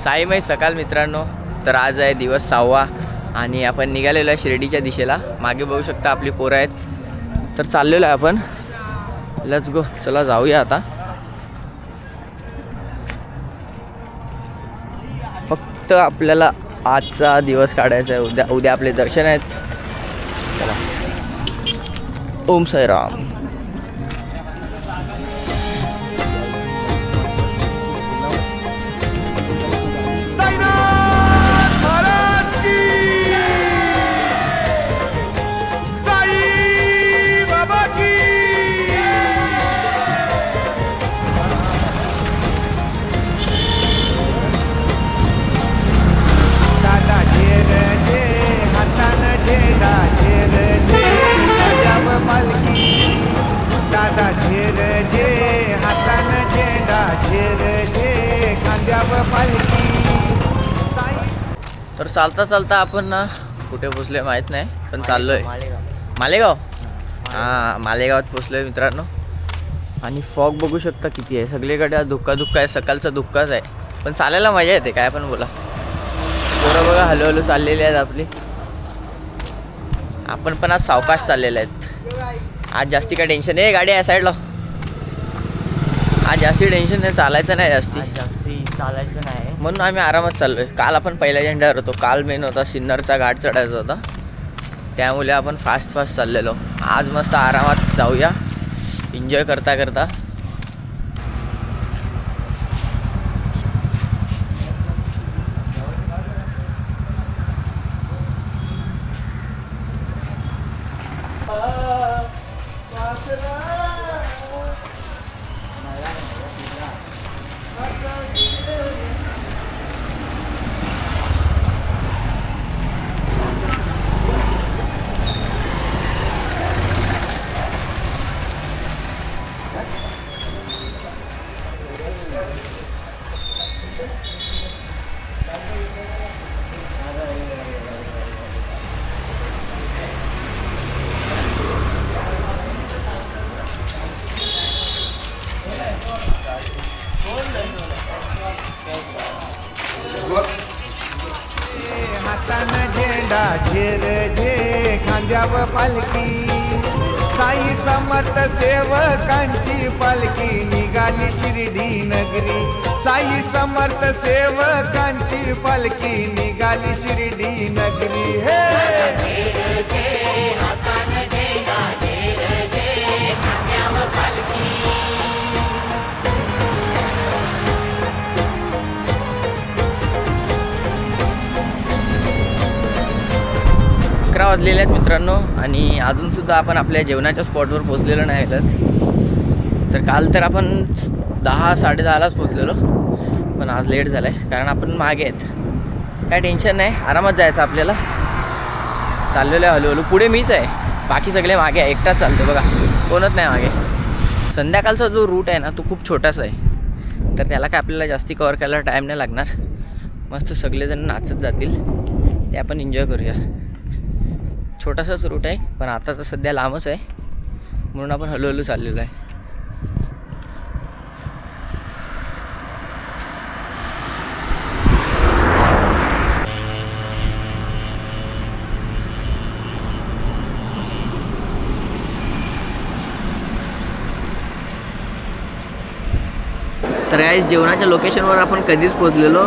साईमय सकाळ मित्रांनो. तर आज आहे दिवस 6वा आणि आपण निघालेलो आहे शिर्डीच्या दिशेला. मागे बघू शकता आपली पोरं आहेत. तर चाललेलो आहे आपण. Let's go. चला जाऊया आता. फक्त आपल्याला आजचा दिवस काढायचा आहे. उद्या आपले दर्शन आहेत. चला. ओम साईराम. तर चालता चालता आपण ना कुठे पोचलोय माहीत नाही, पण चाललोय मालेगाव. हां, मालेगावात पोचलोय मित्रांनो. आणि फॉग बघू शकता किती आहे. सगळीकडे धुक्का आहे. सकाळचा धुक्काच आहे, पण चालायला मजा येते. काय पण बोला. पोरं बघा हळूहळू चाललेली आहेत आपली. आपण पण आज सावकाश चाललेले आहेत. आज जास्ती काय टेन्शन नाही. गाडी आहे साईडला. आज जास्ती टेन्शन नाही. चालायचं नाही जास्ती चालायचं नाही म्हणून आम्ही आरामात चाललोय. काल आपण पहिल्या झेंड्यावर होतो. काल मेन होता सिन्नरचा घाट चढायचा होता, त्यामुळे आपण फास्ट चाललेलो. आज मस्त आरामात जाऊया, एन्जॉय करता करता. हातानं झेंडा झेर झे खांद्यावर पालखी. साई समर्थ सेवकांची पालखी निघाली शिर्डी नगरी. साई समर्थ सेवकांची पालखी निघाली शिर्डी नगरी. अकरा वाजलेले आहेत मित्रांनो आणि अजूनसुद्धा आपण आपल्या जेवणाच्या स्पॉटवर पोचलेलो नाही आहोत. तर काल तर आपण 10-10:30लाच पोचलेलो, पण आज लेट झालं आहे कारण आपण मागे आहेत. काय टेन्शन नाही, आरामात जायचं आपल्याला. चाललेलं आहे हळूहळू. पुढे मीच आहे, बाकी सगळे मागे आहे. एकटाच चालतो बघा, कोणच नाही मागे. संध्याकाळचा जो रूट आहे ना तो खूप छोटासा आहे, तर त्याला काय आपल्याला जास्ती कवर करायला टाईम नाही लागणार. मस्त सगळेजण नाचत जातील, ते आपण एन्जॉय करूया. छोटासाच रूट आहे, पण आता तर सध्या लांबच आहे म्हणून आपण हळूहळू चाललेलो आहे. तर गाईस, जेवणाच्या लोकेशनवर आपण कधीच पोचलेलो,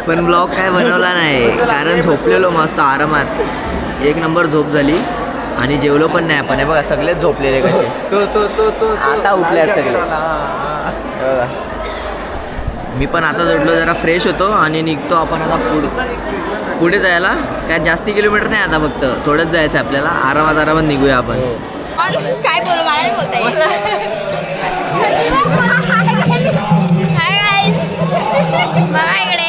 पण ब्लॉग काय बनवला नाही कारण झोपलेलो मस्त आरामात. एक नंबर झोप झाली आणि जेवलो पण नाही आपण. हे बघा सगळेच झोपलेले कसे. आता उठल्यात सगळे. मी पण आता जोडलो, जरा फ्रेश होतो आणि निघतो आपण आता पुढे जायला. काय जास्ती किलोमीटर नाही आता, फक्त थोडंच जायचं आपल्याला. आरामात निघूया आपण. काय बोलू, मला बोलता येईल. हाय गाईस, बघा इकडे.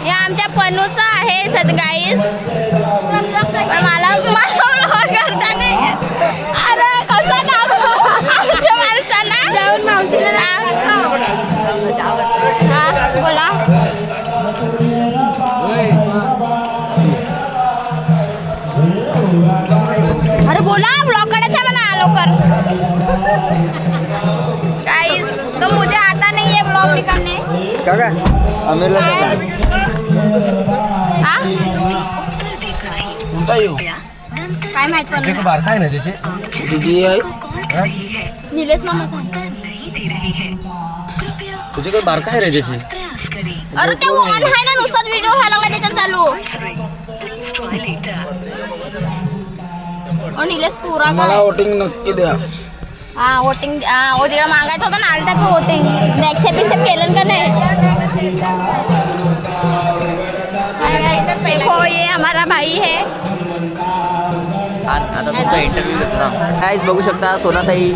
हे आमच्या पनूचं आहे गाईस, पण मला ब्लॉग करता नाही. अरे कसं दाखवू आमच्या माणसांना. जाऊन मावशीला. हा बोला. अरे बोला, ब्लॉग काढायचा म्हणा लवकर. का काय आमिरला हा? कोणता येऊ काय माहित पण नाही. बार काय ना जसे दीदी आहे निलेश मामाचा. तुझे काही बार काय रे जसे अरे ते ऑन आहे ना, नुसताच व्हिडिओ व्हायला लागला त्याच्यात चालू. निलेश पुरा मला वोटिंग नक्की द्या हा वोटिंग तिकडे मागायचं होतं ना आलटा का वोटिंग. एक्सेप्ट केलं का नाही. देखो ये हमारा भाई है. आता तुमचा इंटरव्ह्यू घेतो ना. काहीच बघू शकता सोनाताई.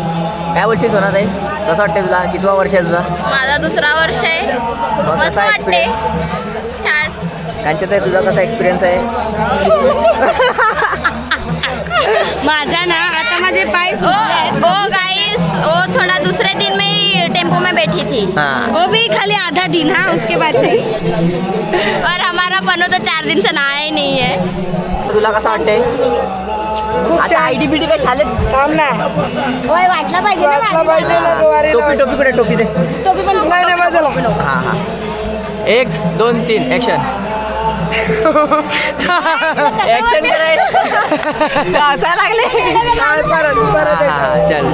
काय बोलशील सोनाताई, कसं वाटते तुला? कितवा वर्ष आहे तुझा? माझा 2रा वर्ष आहे. मस्त कसा वाटते. experience? छान. त्यांच्यात आहे तुझा कसा एक्सपिरियन्स आहे? माझा ना आता माझे पाय ओ गाइस, वो थोड़ा दूसरे दिन में ही टेम्पो में बैठी थी. हां. वो भी खाली आधा दिन, हाँ उसके बाद नहीं. और हमारा पनो तो 4 दिन से नहाया ही नहीं है. तुला कसं वाटते? खूप आता छान. आयडी बिडी काय शाळेत? थांब ना, ओय वाटलं पाहिजे ना. वाटलं पाहिजे ना गवारीला टोपी वाजता. टोपी कुठे? टोपी दे. टोपी पण नाही नाही माझ्याला हां हां. 1 2 3 ॲक्शन. ॲक्शन करायचं. हसायला लागले. नाही, परत हां चल.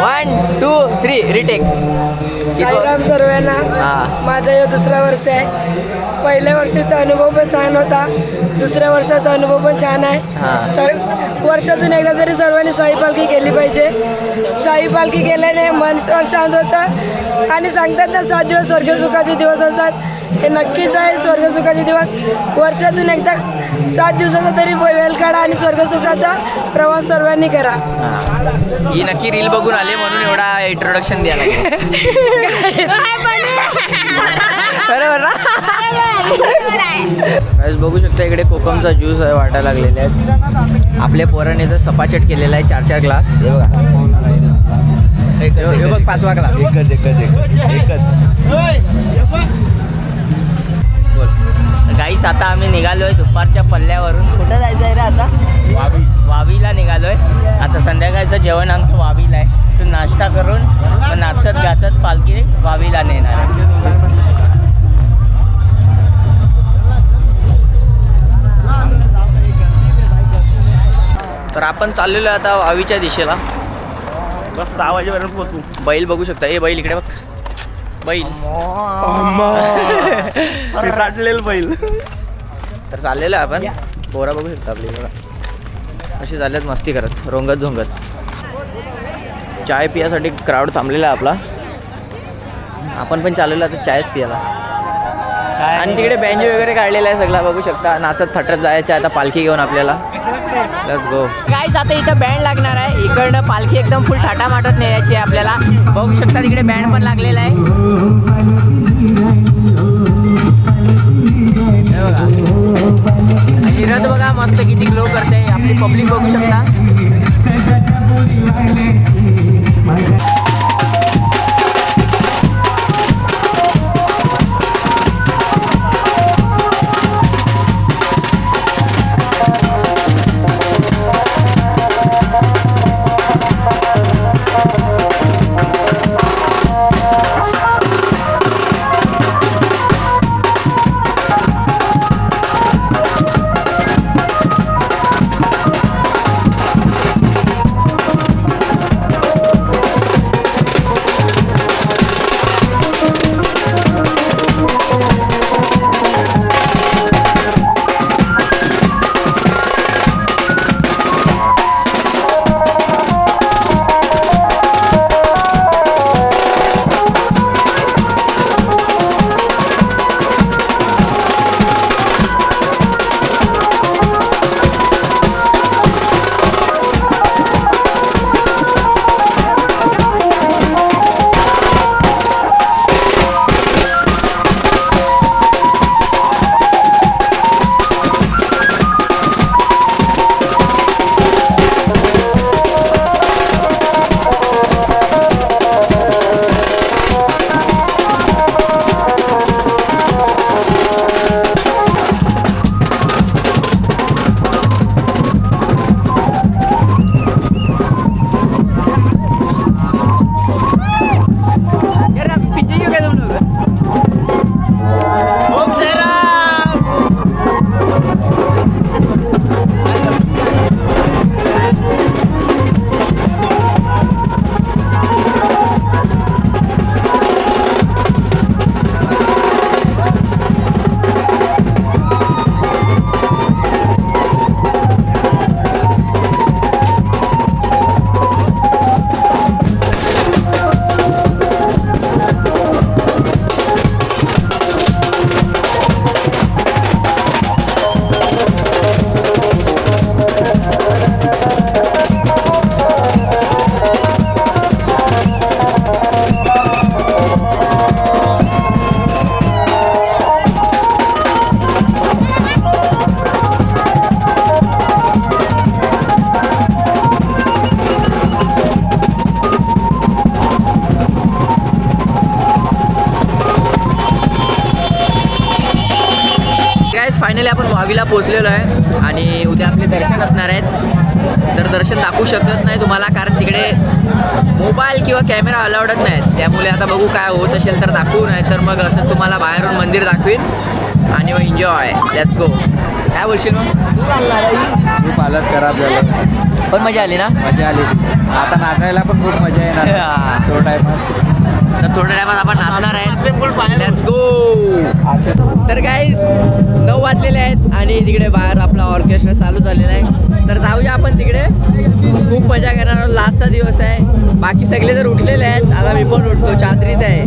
1 2 3 रिटेक. साईराम सर्वांना. हां. माझं हे 2रा वर्ष आहे. पहिल्या वर्षाचा अनुभव पण छान होता, 2ऱ्या वर्षाचा अनुभव पण छान आहे. हां. वर्षातून एकदा तरी सर्वांनी साई पालखी केली पाहिजे. साई पालखी केल्याने मन शांत होतं आणि सांगतात ना 7 दिवस स्वर्गसुखाचे दिवस असतात. हे नक्कीच आहे स्वर्गसुखाचे दिवस. वर्षातून एकदा 7 दिवसाचा तरी वेळ काढा आणि स्वर्गसुखाचा प्रवास सर्वांनी करा. ही नक्की रील बघून आले म्हणून एवढा इंट्रोडक्शन द्यायला लागलं. बरोबर ना? गाइस बघू शकता इकडे कोकमचा ज्यूस आहे वाटायला लागलेले आहेत. आपल्या पोराने तर सपाचट केलेला आहे 4 ग्लास. हे बघा, हे बघ 5वा ग्लास. एकच बोल. गाईस आता आम्ही निघालोय दुपारच्या पल्ल्यावरून. कुठं जायचं आहे रे आता? वावीला निघालोय. आता संध्याकाळचं जेवण आमचं वावीला आहे. तर नाश्ता करून मग नाचत गाचत पालखी वावीला नेणार आहे. तर आपण चाललेलो आहे आता वावीच्या दिशेला. बस 6 वाजेपर्यंत पोहोचू. बैल बघू शकता. हे बैल इकडे बघ. बैल पिसाटलेलं बैल. तर चाललेलं आहे आपण. पोरा बघू शकता आपली बघा अशी झाल्यात मस्ती करत रोंगत झोंगत. चाय पियासाठी क्राऊड थांबलेला आहे आपला. आपण पण चाललेलो आता चायच पियाला. आणि तिकडे बँजो वगैरे काढलेला आहे सगळा बघू शकता. नाचत थटत जायचं आता पालखी घेऊन आपल्याला. Let's go guys. आता इथं बँड लागणार आहे. इकडनं पालखी एकदम फुल थाटामाटत न्यायची आहे आपल्याला. बघू शकता तिकडे बँड पण लागलेला आहे. हे बघा आणि रथ बघा मस्त किती ग्लो करते. आपली पब्लिक बघू शकता. आपण वावीला पोहोचलेलो आहे आणि उद्या आपले दर्शन असणार आहेत. तर दर्शन दाखवू शकत नाही तुम्हाला, कारण तिकडे मोबाईल किंवा कॅमेरा अलाउडच नाहीत. त्यामुळे आता बघू काय होत असेल तर दाखवू, नाही तर मग असं तुम्हाला बाहेरून मंदिर दाखवीन आणि मग एन्जॉय. Let's go. काय बोलशील मग? खूप हालत खराब झालं, पण मजा आली ना? मजा आली. आता नाचायला पण खूप मजा येणार थोडा टाइमात. तर थोड्या टायमात आपण नाचणार आहे. Let's go. तर गाईज 9 वाजलेले आहेत आणि तिकडे बाहेर आपला ऑर्केस्ट्रा चालू झालेला आहे. तर जाऊया आपण तिकडे, खूप मजा करणार. लास्टचा दिवस आहे. बाकी सगळे जर उठलेले आहेत, आता मी पण उठतो, चादरीत आहे.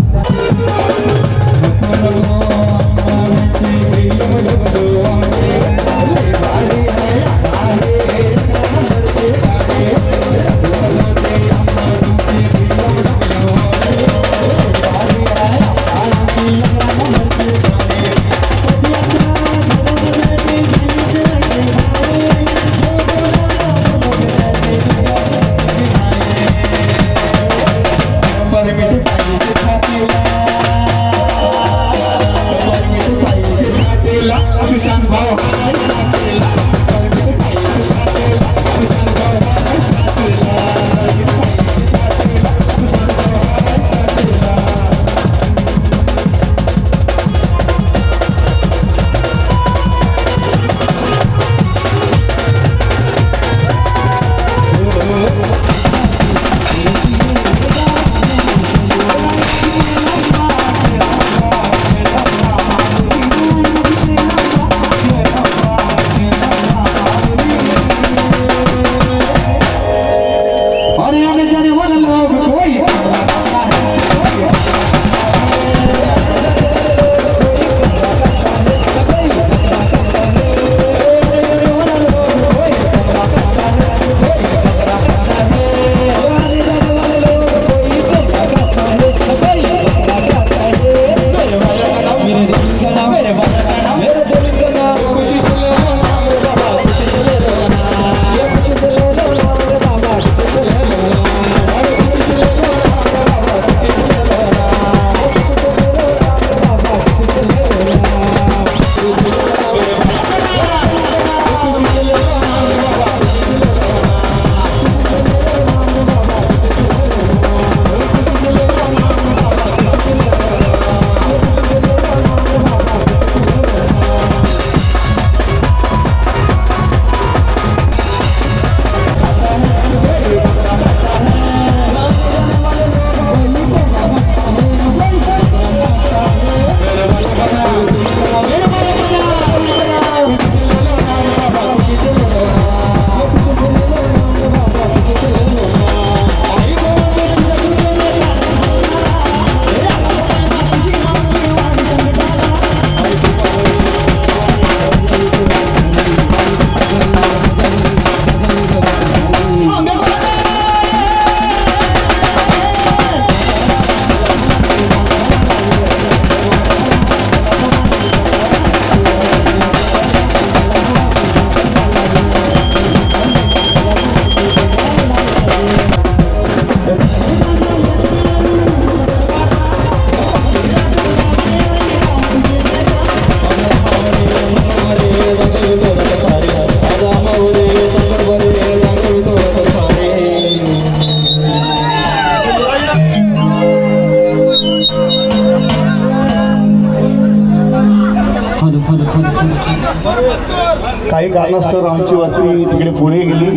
काही कारणास्तव आमची वस्ती तिकडे पुढे गेली,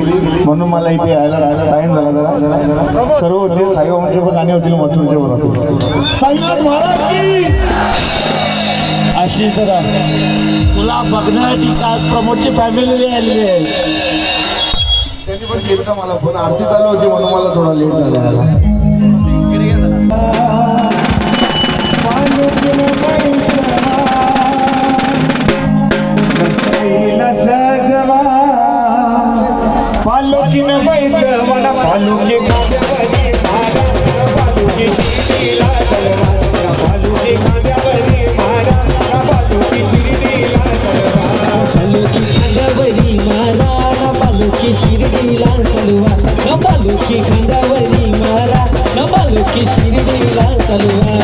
म्हणून मला इथे यायला टाइम झाला. जरा सर्व होते साईबाबांचे पण गाणे होतील, मथुरचे पण होते. साईनाथ महाराज की अशी जरा तुला बघण्यासाठी आज प्रमोदची फॅमिली आलेली आहे. त्यांनी पण केलं मला फोन, आरती चालू होती म्हणून मला थोडा लेट झाला. पालुकी में बैठ वाला पालुकी खांद्यावरी मारा, पालुकी शिर्डीला चलवा, पालुकी खांद्यावरी मारा, पालुकी शिर्डीला चलवा, पालुकी खांद्यावरी मारा, पालुकी शिर्डीला चलवा, पालुकी खांद्यावरी मारा, पालुकी शिर्डीला चलवा.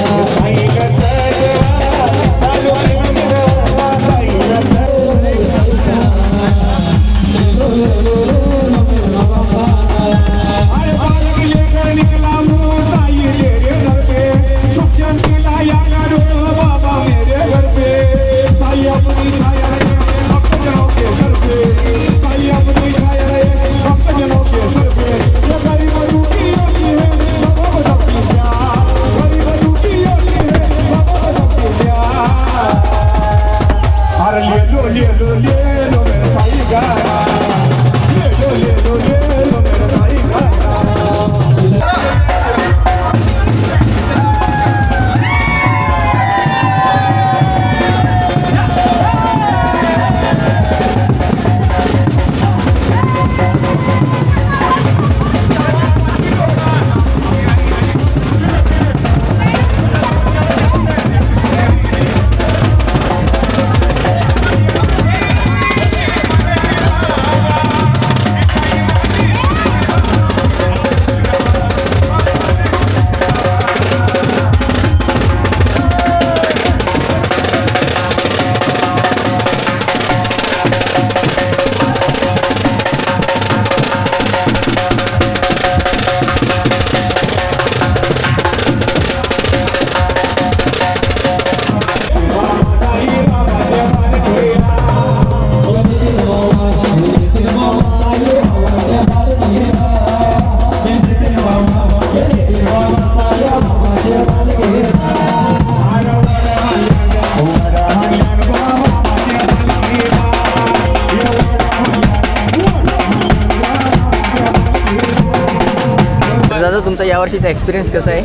वर्षीचा एक्सपिरियन्स कसा आहे?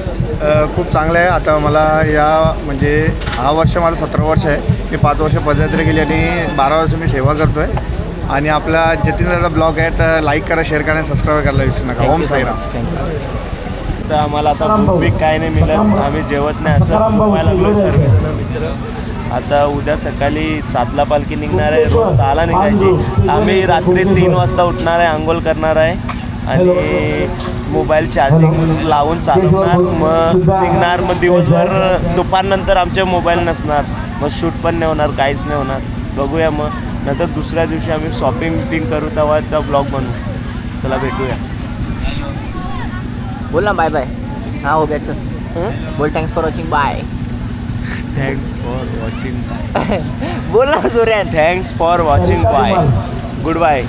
खूप चांगलं आहे. आता मला म्हणजे हा वर्ष माझं 17 वर्ष आहे. मी 5 वर्ष पदयात्रा केली आणि 12 वर्ष मी सेवा करतो आहे. आणि आपला जतीनदाचा ब्लॉग आहे तर लाईक करा, शेअर करा, सबस्क्राईब करायला विसरू नका. ओम साईराम. तर आम्हाला आता भूक काय नाही मिळत, आम्ही जेवत नाही असं झोपायला लागलो सर्व मित्र. आता उद्या सकाळी 7ला पालखी निघणार आहे, रोज 6ला निघायची. आम्ही रात्री 3 वाजता उठणार आहे, आंघोळ करणार आहे आणि मोबाईल चार्जिंग लावून चालवणार, मग निघणार. मग दिवसभर दुपारनंतर आमचे मोबाईल नसणार, मग शूट पण नाही होणार, काहीच नाही होणार. बघूया मग नंतर दुसऱ्या दिवशी आम्ही शॉपिंग करू, तेव्हाचा ब्लॉग बनवू. चला भेटूया. बोल ना बाय बाय. हां हो गया चल. बोल thanks for watching. Bye. Thanks for watching. बोल ना जोऱ्यात. Thanks for watching. Bye. Good bye.